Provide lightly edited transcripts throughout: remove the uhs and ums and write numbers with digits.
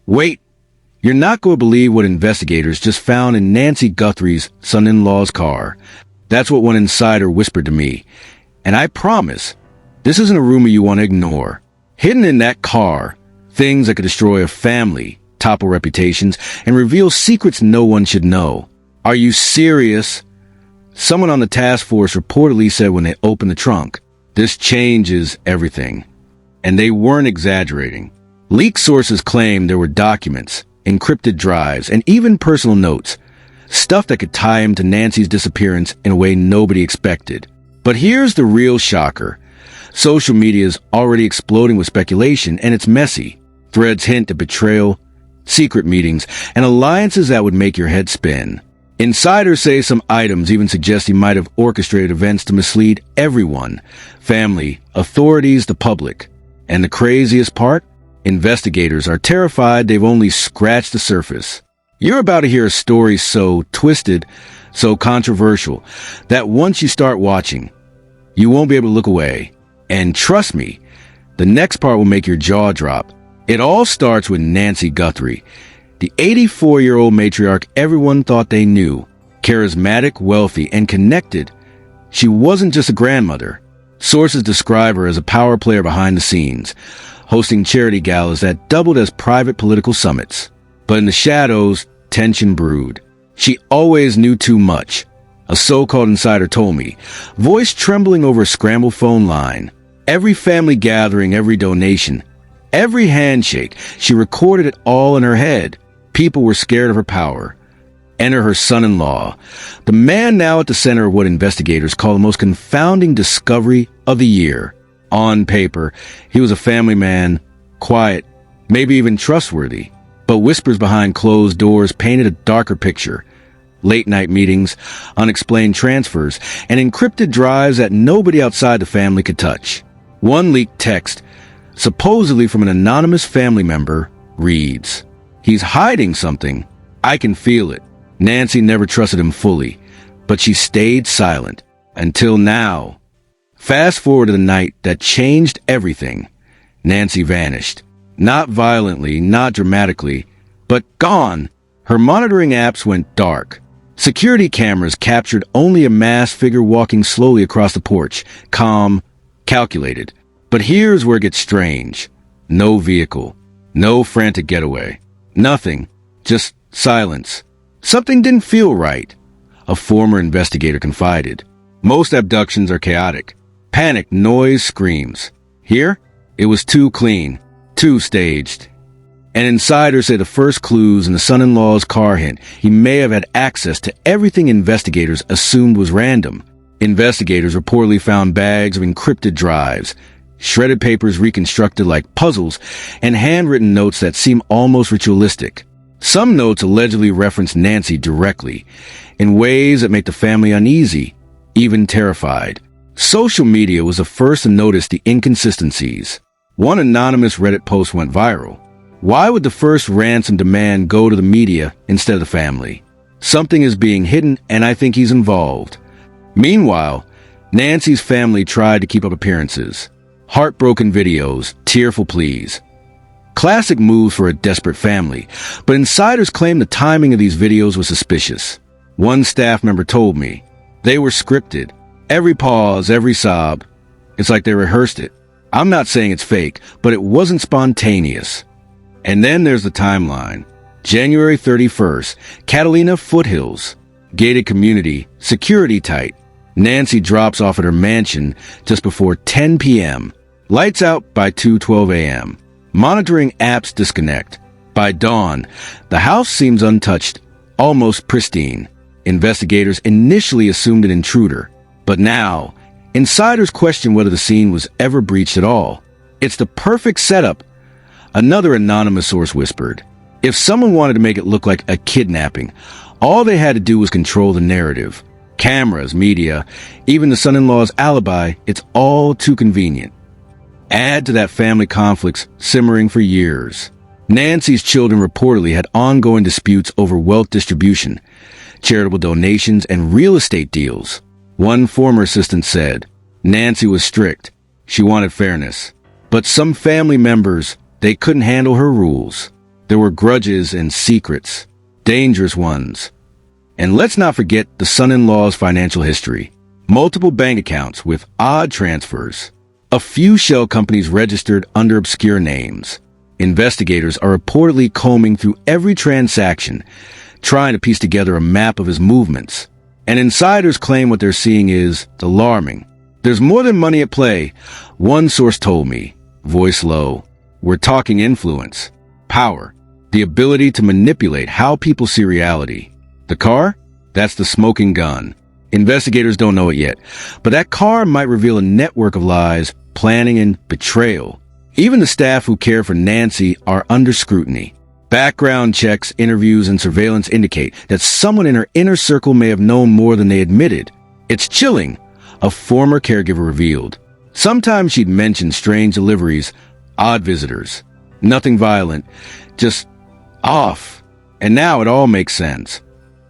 Wait, you're not going to believe what investigators just found in Nancy Guthrie's son-in-law's car. That's what one insider whispered to me. And I promise, this isn't a rumor you want to ignore. Hidden in that car, things that could destroy a family, topple reputations, and reveal secrets no one should know. Are you serious? Someone on the task force reportedly said when they opened the trunk, this changes everything. And they weren't exaggerating. Leaked sources claimed there were documents, encrypted drives, and even personal notes, stuff that could tie him to Nancy's disappearance in a way nobody expected. But here's the real shocker. Social media is already exploding with speculation, and it's messy. Threads hint at betrayal, secret meetings, and alliances that would make your head spin. Insiders say some items even suggest he might have orchestrated events to mislead everyone, family, authorities, the public. And the craziest part? Investigators are terrified they've only scratched the surface. You're about to hear a story so twisted, so controversial, that once you start watching, you won't be able to look away. And trust me, the next part will make your jaw drop. It all starts with Nancy Guthrie, the 84-year-old matriarch everyone thought they knew. Charismatic, wealthy, and connected, she wasn't just a grandmother. Sources describe her as a power player behind the scenes, hosting charity galas that doubled as private political summits. But in the shadows, tension brewed. She always knew too much, a so-called insider told me, voice trembling over a scrambled phone line. Every family gathering, every donation, every handshake, she recorded it all in her head. People were scared of her power. Enter her son-in-law, the man now at the center of what investigators call the most confounding discovery of the year. On paper, he was a family man, quiet, maybe even trustworthy. But whispers behind closed doors painted a darker picture. Late-night meetings, unexplained transfers, and encrypted drives that nobody outside the family could touch. One leaked text, supposedly from an anonymous family member, reads, "He's hiding something. I can feel it." Nancy never trusted him fully, but she stayed silent. Until now. Fast forward to the night that changed everything. Nancy vanished. Not violently, not dramatically, but gone. Her monitoring apps went dark. Security cameras captured only a masked figure walking slowly across the porch, calm, calculated. But here's where it gets strange. No vehicle. No frantic getaway. Nothing. Just silence. Something didn't feel right, a former investigator confided. Most abductions are chaotic. Panic, noise, screams. Here, it was too clean, too staged. An insider said the first clues in the son-in-law's car hint he may have had access to everything investigators assumed was random. Investigators reportedly found bags of encrypted drives, shredded papers reconstructed like puzzles, and handwritten notes that seem almost ritualistic. Some notes allegedly reference Nancy directly, in ways that make the family uneasy, even terrified. Social media was the first to notice the inconsistencies. One anonymous Reddit post went viral. Why would the first ransom demand go to the media instead of the family? Something is being hidden, and I think he's involved. Meanwhile, Nancy's family tried to keep up appearances. Heartbroken videos, tearful pleas. Classic moves for a desperate family, but insiders claim the timing of these videos was suspicious. One staff member told me, they were scripted. Every pause, every sob. It's like they rehearsed it. I'm not saying it's fake, but it wasn't spontaneous. And then there's the timeline. January 31st, Catalina Foothills. Gated community, security tight. Nancy drops off at her mansion just before 10 p.m. Lights out by 2:12 a.m. Monitoring apps disconnect. By dawn, the house seems untouched, almost pristine. Investigators initially assumed an intruder. But now, insiders question whether the scene was ever breached at all. It's the perfect setup. Another anonymous source whispered, if someone wanted to make it look like a kidnapping, all they had to do was control the narrative. Cameras, media, even the son-in-law's alibi, it's all too convenient. Add to that family conflicts simmering for years. Nancy's children reportedly had ongoing disputes over wealth distribution, charitable donations, and real estate deals. One former assistant said, Nancy was strict. She wanted fairness. But some family members, they couldn't handle her rules. There were grudges and secrets, dangerous ones. And let's not forget the son-in-law's financial history. Multiple bank accounts with odd transfers. A few shell companies registered under obscure names. Investigators are reportedly combing through every transaction, trying to piece together a map of his movements. And insiders claim what they're seeing is alarming. There's more than money at play. One source told me, voice low, we're talking influence, power, the ability to manipulate how people see reality. The car? That's the smoking gun. Investigators don't know it yet, but that car might reveal a network of lies, planning, and betrayal. Even the staff who care for Nancy are under scrutiny. Background checks, interviews, and surveillance indicate that someone in her inner circle may have known more than they admitted. It's chilling, a former caregiver revealed. Sometimes she'd mention strange deliveries, odd visitors. Nothing violent, just off. And now it all makes sense.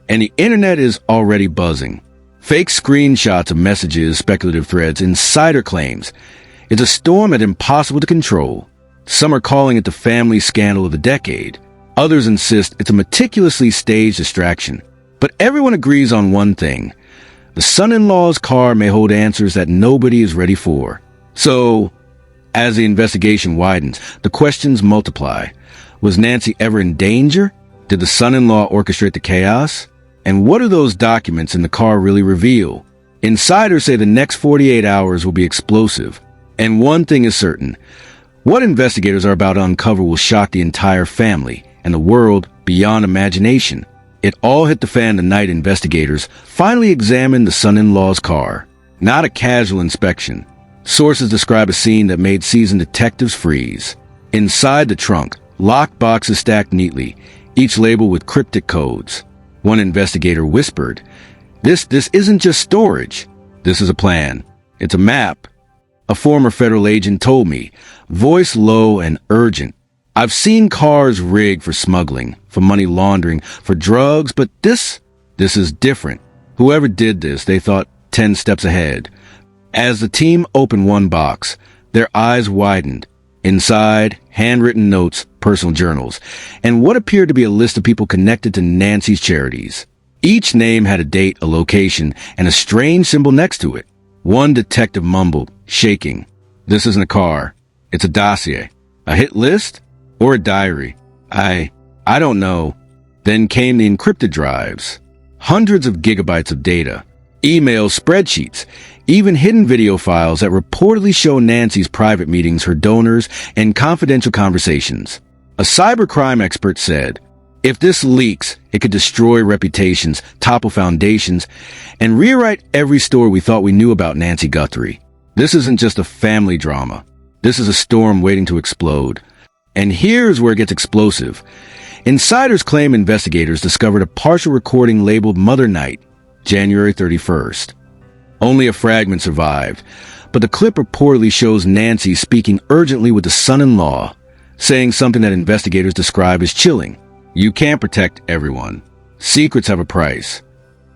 And the internet is already buzzing. Fake screenshots of messages, speculative threads, insider claims. It's a storm that's impossible to control. Some are calling it the family scandal of the decade. Others insist it's a meticulously staged distraction. But everyone agrees on one thing. The son-in-law's car may hold answers that nobody is ready for. So, as the investigation widens, the questions multiply. Was Nancy ever in danger? Did the son-in-law orchestrate the chaos? And what do those documents in the car really reveal? Insiders say the next 48 hours will be explosive. And one thing is certain. What investigators are about to uncover will shock the entire family and the world beyond imagination. It all hit the fan the night investigators finally examined the son-in-law's car. Not a casual inspection. Sources describe a scene that made seasoned detectives freeze. Inside the trunk, locked boxes stacked neatly, each labeled with cryptic codes. One investigator whispered, This isn't just storage. This is a plan. It's a map. A former federal agent told me, voice low and urgent. I've seen cars rigged for smuggling, for money laundering, for drugs, but this is different. Whoever did this, they thought 10 steps ahead. As the team opened one box, their eyes widened. Inside, handwritten notes, personal journals, and what appeared to be a list of people connected to Nancy's charities. Each name had a date, a location, and a strange symbol next to it. One detective mumbled, shaking. This isn't a car. It's a dossier. A hit list? Or a diary? I don't know. Then came the encrypted drives. Hundreds of gigabytes of data. Emails, spreadsheets, even hidden video files that reportedly show Nancy's private meetings, her donors, and confidential conversations. A cybercrime expert said, if this leaks, it could destroy reputations, topple foundations, and rewrite every story we thought we knew about Nancy Guthrie. This isn't just a family drama. This is a storm waiting to explode. And here's where it gets explosive. Insiders claim investigators discovered a partial recording labeled Mother Night, January 31st. Only a fragment survived, but the clip reportedly shows Nancy speaking urgently with the son-in-law, saying something that investigators describe as chilling. You can't protect everyone. Secrets have a price.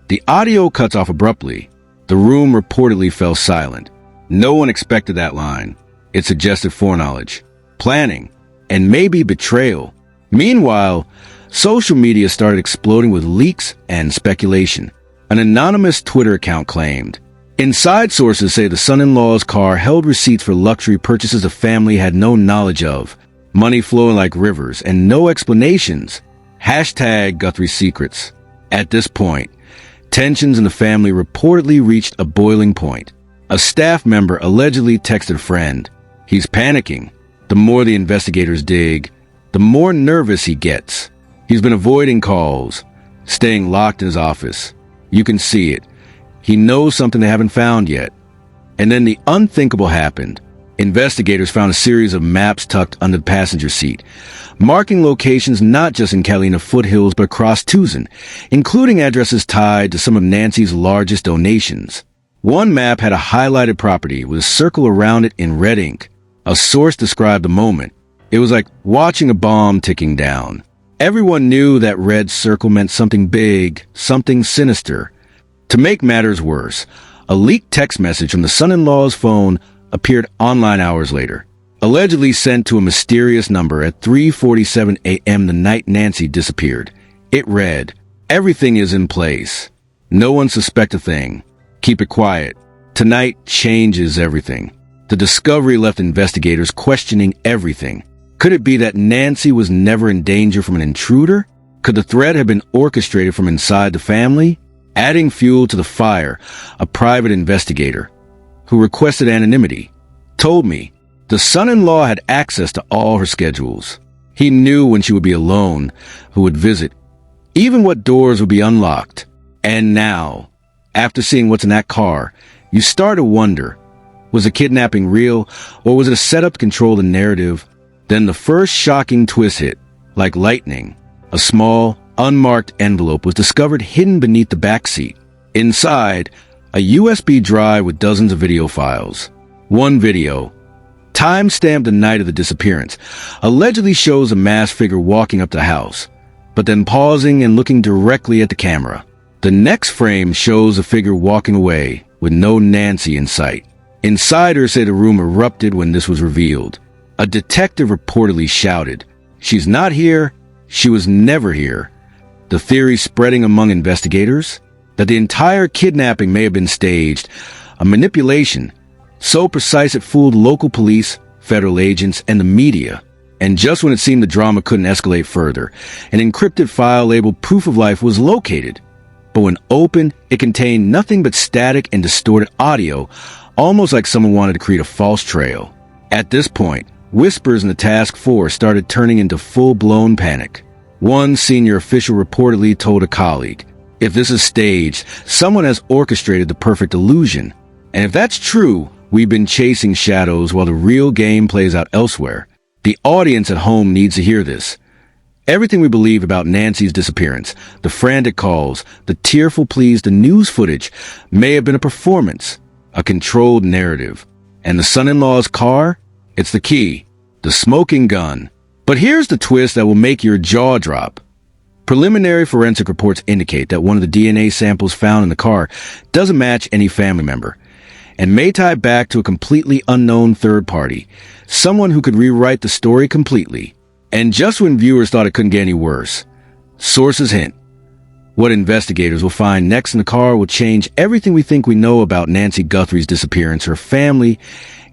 The audio cuts off abruptly. The room reportedly fell silent. No one expected that line. It suggested foreknowledge, planning, and maybe betrayal. Meanwhile, social media started exploding with leaks and speculation. An anonymous Twitter account claimed, inside sources say the son-in-law's car held receipts for luxury purchases the family had no knowledge of, money flowing like rivers, and no explanations. Hashtag Guthrie Secrets. At this point, tensions in the family reportedly reached a boiling point. A staff member allegedly texted a friend, he's panicking. The more the investigators dig, the more nervous he gets. He's been avoiding calls, staying locked in his office. You can see it. He knows something they haven't found yet. And then the unthinkable happened. Investigators found a series of maps tucked under the passenger seat, marking locations not just in Catalina foothills but across Tucson, including addresses tied to some of Nancy's largest donations. One map had a highlighted property with a circle around it in red ink. A source described the moment. It was like watching a bomb ticking down. Everyone knew that red circle meant something big, something sinister. To make matters worse, a leaked text message from the son-in-law's phone appeared online hours later. allegedly sent to a mysterious number at 3:47 a.m. the night Nancy disappeared. It read, "Everything is in place. No one suspect a thing. Keep it quiet. Tonight changes everything." The discovery left investigators questioning everything. Could it be that Nancy was never in danger from an intruder? Could the threat have been orchestrated from inside the family? Adding fuel to the fire, a private investigator, who requested anonymity, told me the son-in-law had access to all her schedules. He knew when she would be alone, who would visit, even what doors would be unlocked. And now, after seeing what's in that car, you start to wonder, was the kidnapping real, or was it a setup to control the narrative? Then the first shocking twist hit, like lightning. A small, unmarked envelope was discovered hidden beneath the back seat. Inside, a USB drive with dozens of video files. One video, time-stamped the night of the disappearance, allegedly shows a masked figure walking up the house, but then pausing and looking directly at the camera. The next frame shows a figure walking away with no Nancy in sight. Insiders say the room erupted when this was revealed. A detective reportedly shouted, "She's not here. She was never here." The theory spreading among investigators that the entire kidnapping may have been staged, a manipulation so precise it fooled local police, federal agents, and the media. And just when it seemed the drama couldn't escalate further, an encrypted file labeled Proof of Life was located. But when opened, it contained nothing but static and distorted audio, almost like someone wanted to create a false trail. At this point, whispers in the task force started turning into full-blown panic. One senior official reportedly told a colleague, "If this is staged, someone has orchestrated the perfect illusion. And if that's true, we've been chasing shadows while the real game plays out elsewhere." The audience at home needs to hear this. Everything we believe about Nancy's disappearance, the frantic calls, the tearful pleas, the news footage, may have been a performance, a controlled narrative. And the son-in-law's car? It's the key. The smoking gun. But here's the twist that will make your jaw drop. Preliminary forensic reports indicate that one of the DNA samples found in the car doesn't match any family member, and may tie back to a completely unknown third party, someone who could rewrite the story completely. And just when viewers thought it couldn't get any worse, sources hint, what investigators will find next in the car will change everything we think we know about Nancy Guthrie's disappearance, her family,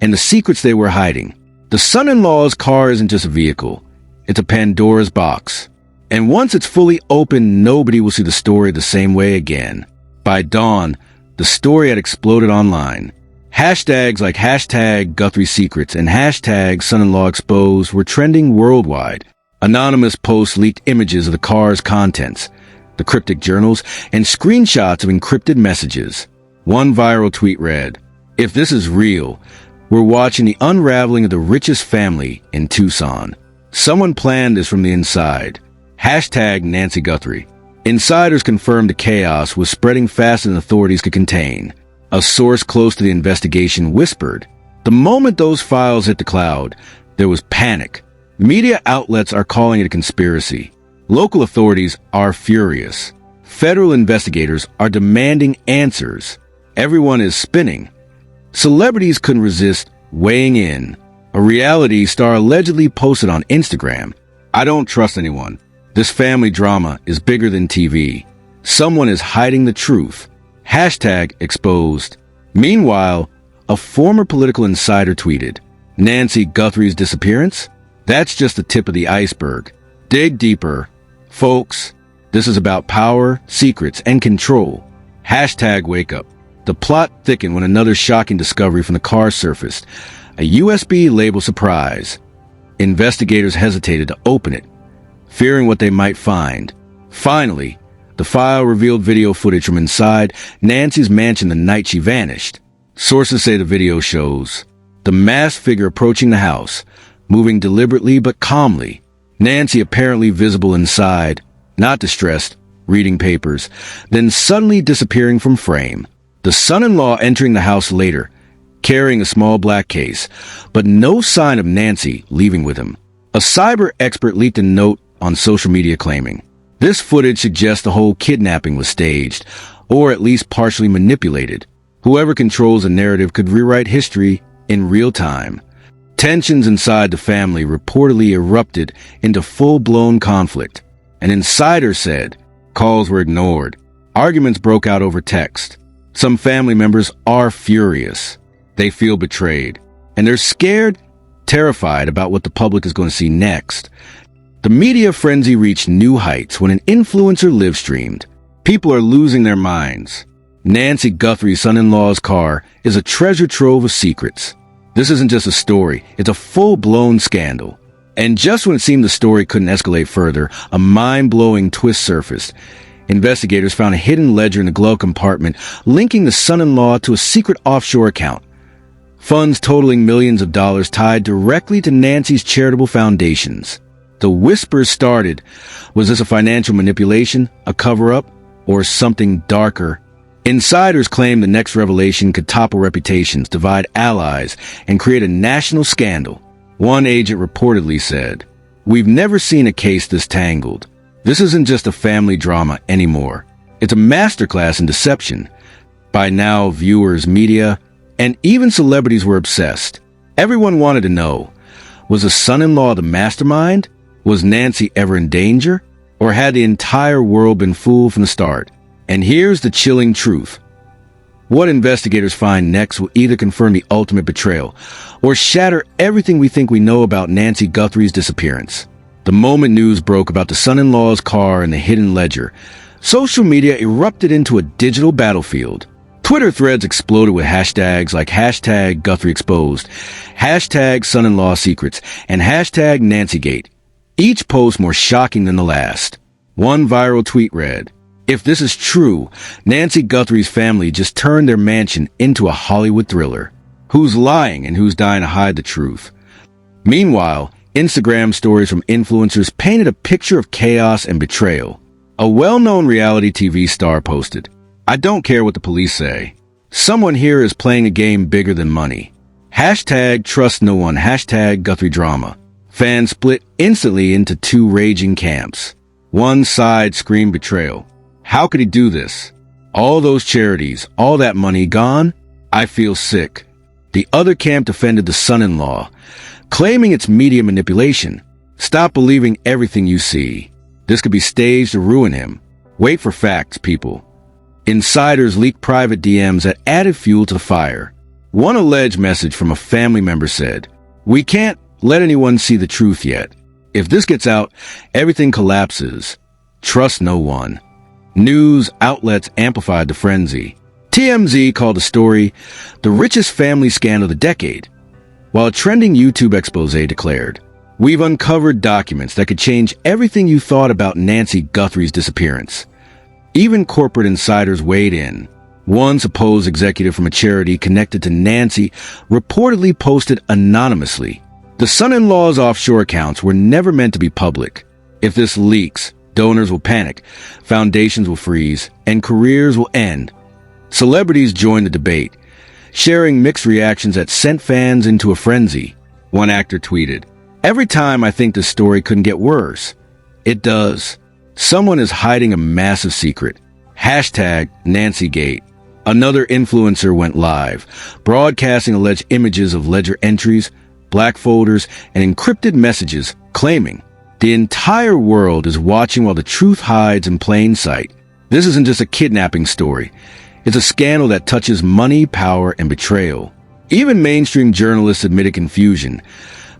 and the secrets they were hiding. The son-in-law's car isn't just a vehicle, it's a Pandora's box. And once it's fully open, nobody will see the story the same way again. By dawn, the story had exploded online. Hashtags like hashtag Guthrie Secrets and hashtag Son-in-Law Exposed were trending worldwide. Anonymous posts leaked images of the car's contents, the cryptic journals, and screenshots of encrypted messages. One viral tweet read, "If this is real, we're watching the unraveling of the richest family in Tucson. Someone planned this from the inside. Hashtag Nancy Guthrie." Insiders confirmed the chaos was spreading faster than authorities could contain. A source close to the investigation whispered, "The moment those files hit the cloud, there was panic. Media outlets are calling it a conspiracy. Local authorities are furious. Federal investigators are demanding answers. Everyone is spinning." Celebrities couldn't resist weighing in. A reality star allegedly posted on Instagram, "I don't trust anyone. This family drama is bigger than TV. Someone is hiding the truth. Hashtag exposed." Meanwhile, a former political insider tweeted, "Nancy Guthrie's disappearance? That's just the tip of the iceberg. Dig deeper. Folks, this is about power, secrets, and control." Hashtag wake up. The plot thickened when another shocking discovery from the car surfaced, a USB label surprise. Investigators hesitated to open it, fearing what they might find. Finally, the file revealed video footage from inside Nancy's mansion the night she vanished. Sources say the video shows the masked figure approaching the house, moving deliberately but calmly. Nancy apparently visible inside, not distressed, reading papers, then suddenly disappearing from frame. The son-in-law entering the house later, carrying a small black case, but no sign of Nancy leaving with him. A cyber expert leaked a note on social media claiming, "This footage suggests the whole kidnapping was staged, or at least partially manipulated. Whoever controls the narrative could rewrite history in real time." Tensions inside the family reportedly erupted into full-blown conflict. An insider said calls were ignored. Arguments broke out over text. Some family members are furious. They feel betrayed. And they're scared, terrified about what the public is going to see next. The media frenzy reached new heights when an influencer live-streamed. People are losing their minds. Nancy Guthrie's son-in-law's car is a treasure trove of secrets. This isn't just a story, it's a full-blown scandal. And just when it seemed the story couldn't escalate further, a mind-blowing twist surfaced. Investigators found a hidden ledger in the glove compartment linking the son-in-law to a secret offshore account. Funds totaling millions of dollars tied directly to Nancy's charitable foundations. The whispers started. Was this a financial manipulation, a cover-up, or something darker? Insiders claim the next revelation could topple reputations, divide allies, and create a national scandal. One agent reportedly said, "We've never seen a case this tangled. This isn't just a family drama anymore. It's a masterclass in deception." By now, viewers, media, and even celebrities were obsessed. Everyone wanted to know, was the son-in-law the mastermind? Was Nancy ever in danger? Or had the entire world been fooled from the start? And here's the chilling truth. What investigators find next will either confirm the ultimate betrayal or shatter everything we think we know about Nancy Guthrie's disappearance. The moment news broke about the son-in-law's car and the hidden ledger, social media erupted into a digital battlefield. Twitter threads exploded with hashtags like hashtag Guthrie Exposed, hashtag Son-in-Law Secrets, and hashtag NancyGate, each post more shocking than the last. One viral tweet read, "If this is true, Nancy Guthrie's family just turned their mansion into a Hollywood thriller. Who's lying and who's dying to hide the truth?" Meanwhile, Instagram stories from influencers painted a picture of chaos and betrayal. A well-known reality TV star posted, "I don't care what the police say. Someone here is playing a game bigger than money. Hashtag trust no one, hashtag Guthrie drama." Fans split instantly into two raging camps. One side screamed betrayal. How could he do this? All those charities, all that money gone? I feel sick. The other camp defended the son-in-law, claiming it's media manipulation. Stop believing everything you see. This could be staged to ruin him. Wait for facts, people. Insiders leaked private DMs that added fuel to the fire. One alleged message from a family member said, "We can't let anyone see the truth yet. If this gets out, everything collapses. Trust no one." News outlets amplified the frenzy. TMZ called the story the richest family scandal of the decade, while a trending YouTube expose declared, "We've uncovered documents that could change everything you thought about Nancy Guthrie's disappearance." Even corporate insiders weighed in. One supposed executive from a charity connected to Nancy reportedly posted anonymously, "The son-in-law's offshore accounts were never meant to be public. If this leaks, donors will panic, foundations will freeze, and careers will end." Celebrities joined the debate, sharing mixed reactions that sent fans into a frenzy. One actor tweeted, "Every time I think this story couldn't get worse, it does. Someone is hiding a massive secret. Hashtag NancyGate." Another influencer went live, broadcasting alleged images of ledger entries, black folders, and encrypted messages, claiming, "The entire world is watching while the truth hides in plain sight." This isn't just a kidnapping story. It's a scandal that touches money, power, and betrayal. Even mainstream journalists admitted confusion,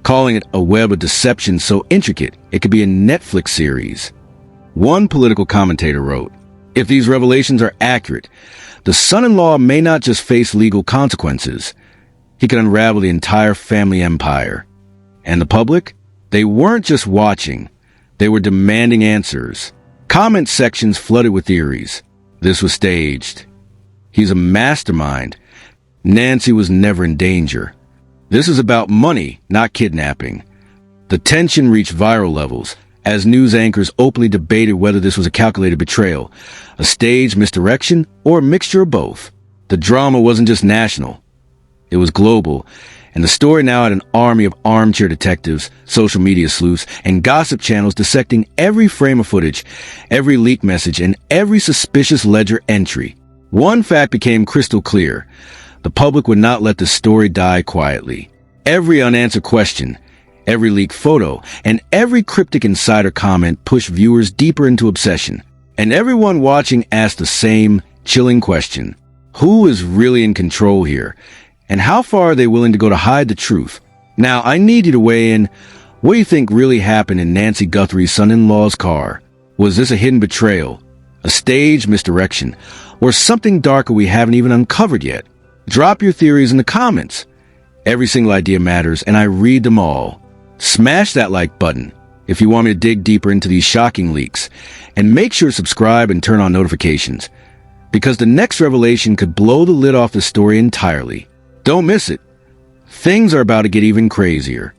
calling it a web of deception so intricate it could be a Netflix series. One political commentator wrote, "If these revelations are accurate, the son-in-law may not just face legal consequences. He could unravel the entire family empire." And the public? They weren't just watching. They were demanding answers. Comment sections flooded with theories. This was staged. He's a mastermind. Nancy was never in danger. This is about money, not kidnapping. The tension reached viral levels as news anchors openly debated whether this was a calculated betrayal, a staged misdirection, or a mixture of both. The drama wasn't just national. It was global, and the story now had an army of armchair detectives, social media sleuths, and gossip channels dissecting every frame of footage, every leaked message, and every suspicious ledger entry. One fact became crystal clear. The public would not let the story die quietly. Every unanswered question, every leaked photo, and every cryptic insider comment pushed viewers deeper into obsession. And everyone watching asked the same chilling question. Who is really in control here? And how far are they willing to go to hide the truth? Now, I need you to weigh in. What do you think really happened in Nancy Guthrie's son-in-law's car? Was this a hidden betrayal, a staged misdirection, or something darker we haven't even uncovered yet? Drop your theories in the comments. Every single idea matters, and I read them all. Smash that like button if you want me to dig deeper into these shocking leaks. And make sure to subscribe and turn on notifications, because the next revelation could blow the lid off the story entirely. Don't miss it. Things are about to get even crazier.